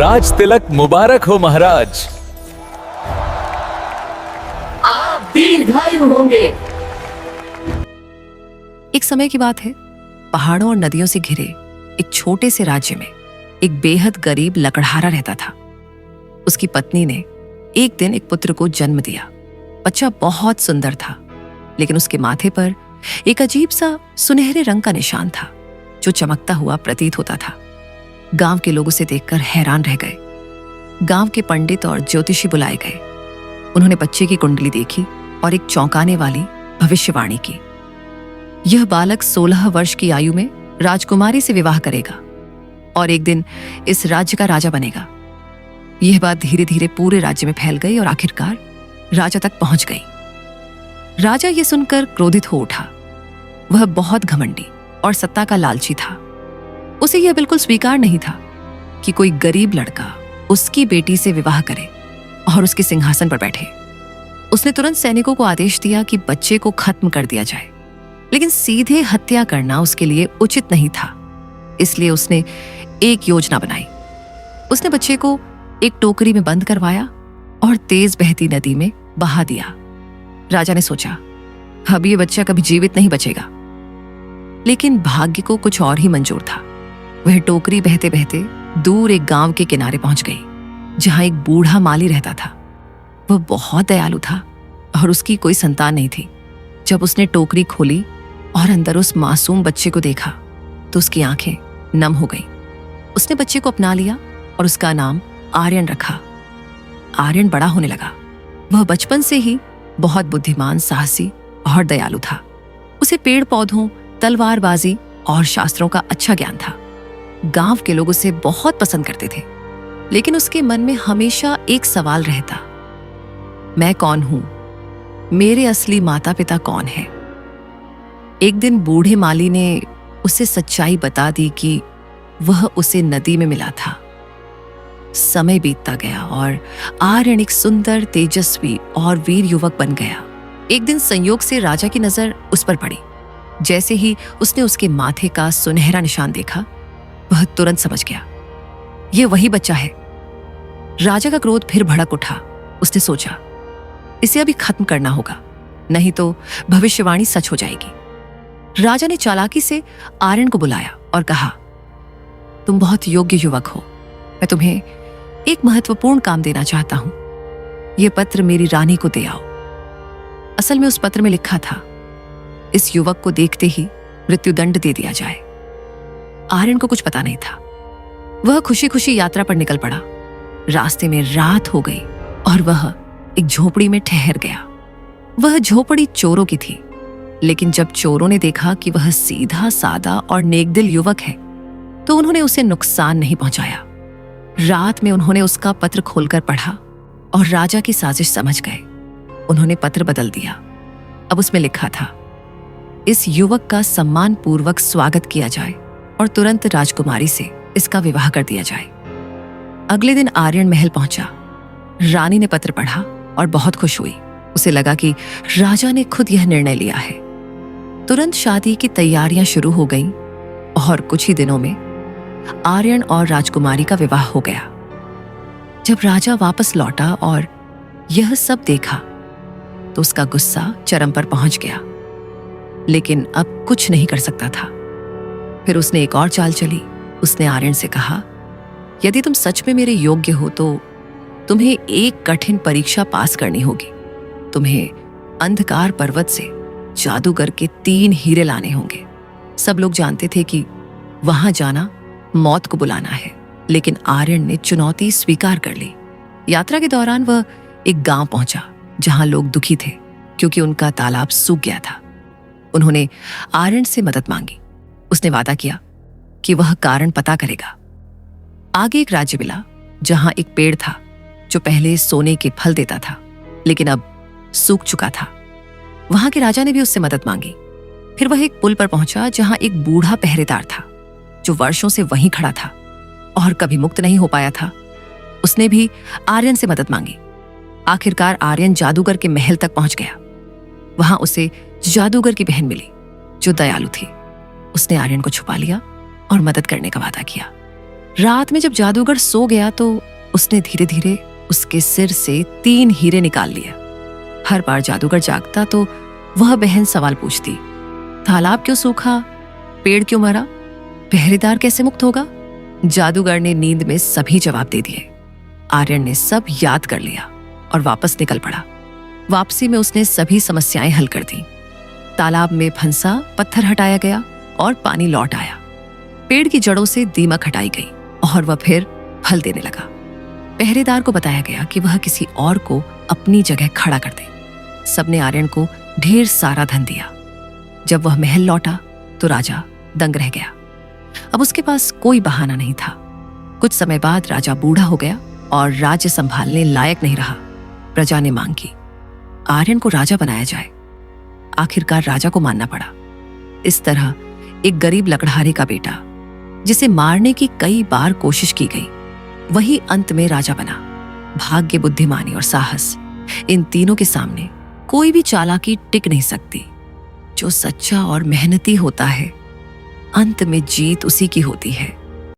राज तिलक मुबारक हो महाराज। आप दीर्घायु होंगे। एक समय की बात है, पहाड़ों और नदियों से घिरे एक छोटे से राज्य में एक बेहद गरीब लकड़हारा रहता था। उसकी पत्नी ने एक दिन एक पुत्र को जन्म दिया। बच्चा बहुत सुंदर था, लेकिन उसके माथे पर एक अजीब सा सुनहरे रंग का निशान था जो चमकता हुआ प्रतीत होता था। गांव के लोग उसे देखकर हैरान रह गए। गांव के पंडित और ज्योतिषी बुलाए गए। उन्होंने बच्चे की कुंडली देखी और एक चौंकाने वाली भविष्यवाणी की। यह बालक 16 वर्ष की आयु में राजकुमारी से विवाह करेगा और एक दिन इस राज्य का राजा बनेगा। यह बात धीरे धीरे पूरे राज्य में फैल गई और आखिरकार राजा तक पहुंच गई। राजा यह सुनकर क्रोधित हो उठा। वह बहुत घमंडी और सत्ता का लालची था। उसे यह बिल्कुल स्वीकार नहीं था कि कोई गरीब लड़का उसकी बेटी से विवाह करे और उसके सिंहासन पर बैठे। उसने तुरंत सैनिकों को आदेश दिया कि बच्चे को खत्म कर दिया जाए, लेकिन सीधे हत्या करना उसके लिए उचित नहीं था। इसलिए उसने एक योजना बनाई। उसने बच्चे को एक टोकरी में बंद करवाया और तेज बहती नदी में बहा दिया। राजा ने सोचा, अब ये बच्चा कभी जीवित नहीं बचेगा। लेकिन भाग्य को कुछ और ही मंजूर था। वह टोकरी बहते बहते दूर एक गांव के किनारे पहुंच गई, जहां एक बूढ़ा माली रहता था। वह बहुत दयालु था और उसकी कोई संतान नहीं थी। जब उसने टोकरी खोली और अंदर उस मासूम बच्चे को देखा तो उसकी आंखें नम हो गईं। उसने बच्चे को अपना लिया और उसका नाम आर्यन रखा। आर्यन बड़ा होने लगा। वह बचपन से ही बहुत बुद्धिमान, साहसी और दयालु था। उसे पेड़ पौधों, तलवारबाजी और शास्त्रों का अच्छा ज्ञान था। गांव के लोग उसे बहुत पसंद करते थे, लेकिन उसके मन में हमेशा एक सवाल रहता, मैं कौन हूं? मेरे असली माता पिता कौन है? एक दिन बूढ़े माली ने उसे सच्चाई बता दी कि वह उसे नदी में मिला था। समय बीतता गया और आर्यन एक सुंदर, तेजस्वी और वीर युवक बन गया। एक दिन संयोग से राजा की नजर उस पर पड़ी। जैसे ही उसने उसके माथे का सुनहरा निशान देखा, वह तुरंत समझ गया, यह वही बच्चा है। राजा का क्रोध फिर भड़क उठा। उसने सोचा, इसे अभी खत्म करना होगा, नहीं तो भविष्यवाणी सच हो जाएगी। राजा ने चालाकी से आर्यन को बुलाया और कहा, तुम बहुत योग्य युवक हो। मैं तुम्हें एक महत्वपूर्ण काम देना चाहता हूं। यह पत्र मेरी रानी को दे आओ। असल में उस पत्र में लिखा था, इस युवक को देखते ही मृत्युदंड दे दिया जाए। आर्यन को कुछ पता नहीं था। वह खुशी खुशी यात्रा पर निकल पड़ा। रास्ते में रात हो गई और वह एक झोपड़ी में ठहर गया। वह झोपड़ी चोरों की थी, लेकिन जब चोरों ने देखा कि वह सीधा सादा और नेकदिल युवक है, तो उन्होंने उसे नुकसान नहीं पहुंचाया। रात में उन्होंने उसका पत्र खोलकर पढ़ा और राजा की साजिश समझ गए। उन्होंने पत्र बदल दिया। अब उसमें लिखा था, इस युवक का सम्मान पूर्वक स्वागत किया जाए और तुरंत राजकुमारी से इसका विवाह कर दिया जाए। अगले दिन आर्यन महल पहुंचा। रानी ने पत्र पढ़ा और बहुत खुश हुई। उसे लगा कि राजा ने खुद यह निर्णय लिया है। तुरंत शादी की तैयारियां शुरू हो गईं और कुछ ही दिनों में आर्यन और राजकुमारी का विवाह हो गया। जब राजा वापस लौटा और यह सब देखा तो उसका गुस्सा चरम पर पहुंच गया, लेकिन अब कुछ नहीं कर सकता था। फिर उसने एक और चाल चली। उसने आर्यन से कहा, यदि तुम सच में मेरे योग्य हो तो तुम्हें एक कठिन परीक्षा पास करनी होगी। तुम्हें अंधकार पर्वत से जादूगर के 3 हीरे लाने होंगे। सब लोग जानते थे कि वहां जाना मौत को बुलाना है, लेकिन आर्यन ने चुनौती स्वीकार कर ली। यात्रा के दौरान वह एक गांव पहुंचा जहां लोग दुखी थे क्योंकि उनका तालाब सूख गया था। उन्होंने आर्यन से मदद मांगी। उसने वादा किया कि वह कारण पता करेगा। आगे एक राज्य मिला जहां एक पेड़ था जो पहले सोने के फल देता था, लेकिन अब सूख चुका था। वहां के राजा ने भी उससे मदद मांगी। फिर वह एक पुल पर पहुंचा जहां एक बूढ़ा पहरेदार था जो वर्षों से वहीं खड़ा था और कभी मुक्त नहीं हो पाया था। उसने भी आर्यन से मदद मांगी। आखिरकार आर्यन जादूगर के महल तक पहुंच गया। वहां उसे जादूगर की बहन मिली जो दयालु थी। उसने आर्यन को छुपा लिया और मदद करने का वादा किया। रात में जब जादूगर सो गया तो उसने धीरे धीरे उसके सिर से 3 हीरे निकाल लिए। हर बार जादूगर जागता तो वह बहन सवाल पूछती, तालाब क्यों सूखा, पेड़ क्यों मरा, पहरेदार कैसे मुक्त होगा? जादूगर ने नींद में सभी जवाब दे दिए। आर्यन ने सब याद कर लिया और वापस निकल पड़ा। वापसी में उसने सभी समस्याएं हल कर दी। तालाब में फंसा पत्थर हटाया गया और पानी लौट आया। पेड़ की जड़ों से दीमक हटाई गई और वह फिर फल देने लगा। पहरेदार को बताया गया कि वह किसी और को अपनी जगह खड़ा कर दे। सबने आर्यन को ढेर सारा धन दिया। जब वह महल लौटा तो राजा दंग रह गया। अब उसके पास कोई बहाना नहीं था। कुछ समय बाद राजा बूढ़ा हो गया और राज्य संभालने लायक नहीं रहा। प्रजा ने मांग की, आर्यन को राजा बनाया जाए। आखिरकार राजा को मानना पड़ा। इस तरह एक गरीब लकड़हारे का बेटा, जिसे मारने की कई बार कोशिश की गई, वही अंत में राजा बना। भाग्य, बुद्धिमानी और साहस, इन तीनों के सामने कोई भी चालाकी टिक नहीं सकती। जो सच्चा और मेहनती होता है, अंत में जीत उसी की होती है।